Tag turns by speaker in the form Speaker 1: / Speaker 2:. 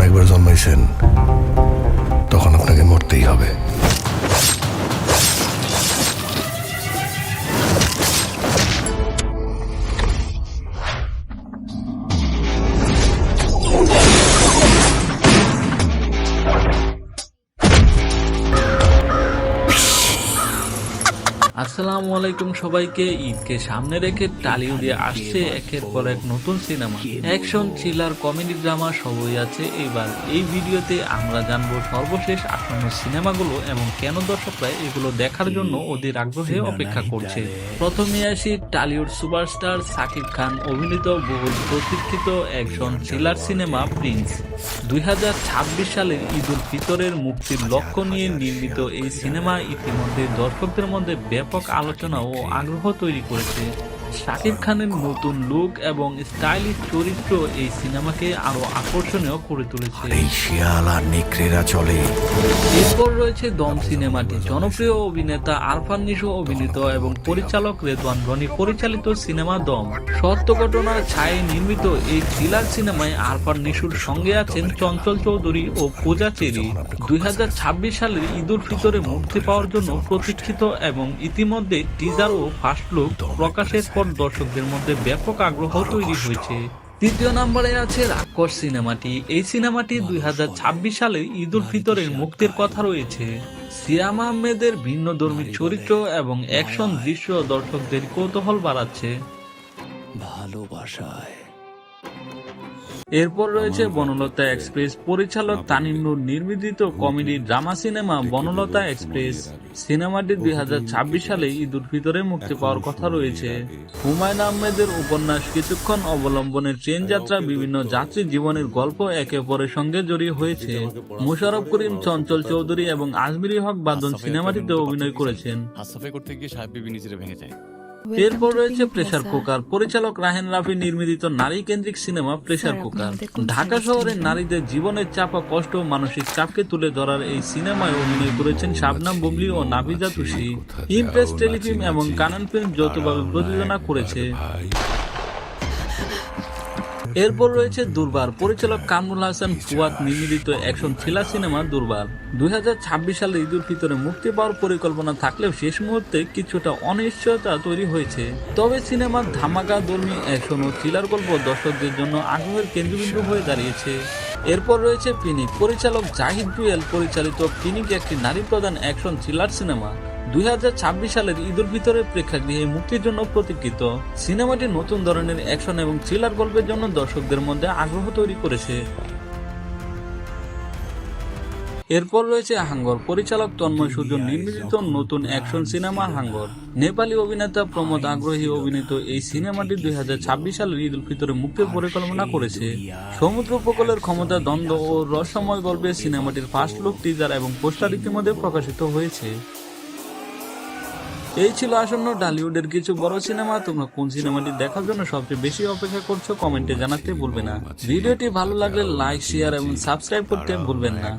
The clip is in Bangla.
Speaker 1: একবার জন্মাইছেন, তখন আপনাকে মরতেই হবে।
Speaker 2: আসসালামু আলাইকুম সবাইকে। ঈদকে সামনে রেখে টলিউডে আসছে একের পর এক নতুন cinema, action, thriller, comedy, drama সবই আছে। এবার এই ভিডিওতে আমরা জানবো সর্বশেষ আসন্ন সিনেমাগুলো এবং কেন দর্শকরা এগুলো দেখার জন্য অধীর আগ্রহে অপেক্ষা করছে। প্রথমে আসি টলিউড সুপারস্টার সাকিব খান অভিনীত বহুল প্রতীক্ষিত অ্যাকশন থ্রিলার সিনেমা প্রিন্স। 2026 সালের ঈদ উল ফিতরের মুক্তির লক্ষ্য নিয়ে নির্মিত এই সিনেমা ইতিমধ্যে দর্শকদের মধ্যে ব্যাপক আলোচনা ও আগ্রহ তৈরি করেছে। শাকিব খানের নতুন লুক এবং স্টাইলিশ চরিত্র এই সিনেমাকে আরো আকর্ষণীয় করে তুলেছে। এরপর রয়েছে দম সিনেমাটি। জনপ্রিয় অভিনেতা আরফান নিশো অভিনীত এবং পরিচালক রেদওয়ান রনি পরিচালিত সিনেমা দম। সত্য ঘটনার ছায়ে নির্মিত এই থ্রিলার সিনেমায় আরফান নিশোর সঙ্গে আছেন চঞ্চল চৌধুরী ও পূজা চেরি। 2026 সালের ঈদ উল ফিতরে মুক্তি পাওয়ার জন্য প্রতীক্ষিত এবং ইতিমধ্যে টিজার ও ফার্স্ট লুক প্রকাশের পর দর্শকদের মধ্যে ব্যাপক আগ্রহ তৈরি হয়েছে। তৃতীয় নম্বরে আছে রাক্ষস সিনেমাটি। এই সিনেমাটি 2026 সালে ঈদ উল ফিতরের মুক্তির কথা রয়েছে। সিয়াম আহমেদের ভিন্নধর্মী চরিত্র এবং অ্যাকশন দৃশ্য দর্শকদের কৌতূহল বাড়াচ্ছে। এরপর রয়েছে বনলতা এক্সপ্রেস। পরিচালক তানিম নূর নির্মিত comedy drama cinema Banalata express. সিনেমাটি 2026 সালে ঈদ উল ফিতরে মুক্তি পাওয়ার কথা রয়েছে। হুমায়ুন আহমেদের উপন্যাস কিছুক্ষণ অবলম্বনে ট্রেন যাত্রা বিভিন্ন যাত্রী জীবনের গল্প একে অপরের সঙ্গে জড়িয়ে হয়েছে। মোশাররফ করিম, চঞ্চল চৌধুরী এবং আজমিরি হক বাদন সিনেমাটিতে অভিনয় করেছেন। এরপর রয়েছে প্রেসার কুকার। পরিচালক রাহেন রাফি নির্মিত নারী কেন্দ্রিক সিনেমা প্রেসার কুকার। ঢাকা শহরের নারীদের জীবনের চাপা কষ্ট ও মানসিক চাপকে তুলে ধরার এই সিনেমায় অভিনয় করেছেন শাবনাম বুবলি ও নাফিজা তুষি। ইমপ্রেস টেলিফিল্ম এবং কানান ফিল্ম যৌথভাবে প্রযোজনা করেছে। এরপর রয়েছে দুর্বার। পরিচালক কামরুল হাসান ফুয়াদ নির্মিত অ্যাকশন থ্রিলার সিনেমা দুর্বার। 2026 সালে ঈদ উল ফিতরে মুক্তি পাওয়ার পরিকল্পনা থাকলেও শেষ মুহূর্তে কিছুটা অনিশ্চয়তা তৈরি হয়েছে। তবে সিনেমার ধামাকা ধর্মী অ্যাকশন ও থ্রিলার গল্প দর্শকদের জন্য আগ্রহের কেন্দ্রবিন্দু হয়ে দাঁড়িয়েছে। এরপর রয়েছে পিনিক। পরিচালক জাহিদ জুয়েল পরিচালিত পিনিক একটি নারী প্রধান অ্যাকশন থ্রিলার সিনেমা। 2026 সালের ঈদ উল ফিতরের প্রেক্ষাগৃহে মুক্তির জন্য প্রতীক্ষিত। সিনেমাটি নতুন ধরনের অ্যাকশন এবং থ্রিলার গল্পের জন্য দর্শকদের মধ্যে আগ্রহ তৈরি করেছে। এরপর রয়েছে হাঙ্গর। পরিচালক তন্ময় সূর্য নির্মিত নতুন অ্যাকশন সিনেমা হাঙ্গর। নেপালি অভিনেতা প্রমোদ আগ্রহী অভিনীত এই সিনেমাটি 2026 সালের ঈদ উল ফিতরে মুক্তির পরিকল্পনা করেছে। সমুদ্র উপকূলের ক্ষমতা, দ্বন্দ্ব ও রহস্যময় গল্পে সিনেমাটির ফার্স্ট লুক, টিজার এবং পোস্টার ইতিমধ্যে প্রকাশিত হয়েছে। এই ছিল আসন্ন টলিউডের কিছু বড় সিনেমা। তোমরা কোন সিনেমাটি দেখার জন্য সবচেয়ে বেশি অপেক্ষা করছো কমেন্টে জানাতে ভুলবে না। ভিডিওটি ভালো লাগলে লাইক, শেয়ার এবং সাবস্ক্রাইব করতে ভুলবেন না।